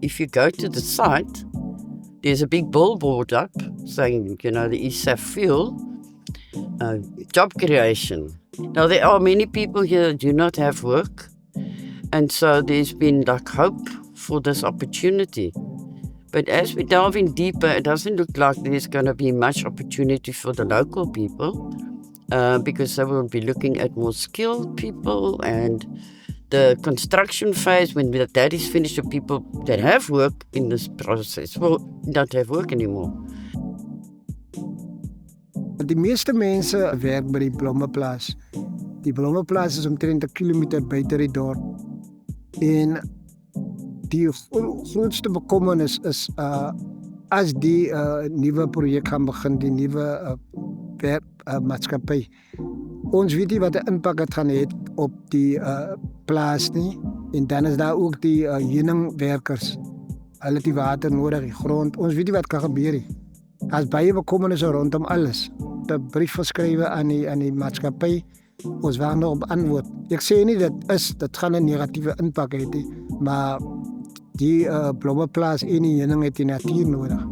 if you go to the site, there's a big billboard up saying, the ESAF fuel, job creation. Now, there are many people here that do not have work, and so there's been hope for this opportunity. But as we delve in deeper, it doesn't look like there's going to be much opportunity for the local people, because they will be looking at more skilled people, and the construction phase, when that is finished, the people that have work in this process will not have work anymore. Die meeste mense werk by die Blommeplaas. Die Blommeplaas is omtrent 1 kilometer buite die dorp. En die grootste bekommernis is as die nuwe projek gaan begin, die nuwe maatskappy. Ons weet nie wat 'n impak dit gaan hê op die plaas nie. En dan is daar ook die heuningwerkers. Hulle het die water nodig, die grond. Ons weet nie wat kan gebeur nie. As baie bekommernisse rondom alles. 'n brief geskrywe aan die maatskappy. Ons wag nog op antwoord. Ek sê nie dit gaan 'n negatiewe impak hê nie, maar die Blommeplaas en die heuning het die natuur nodig.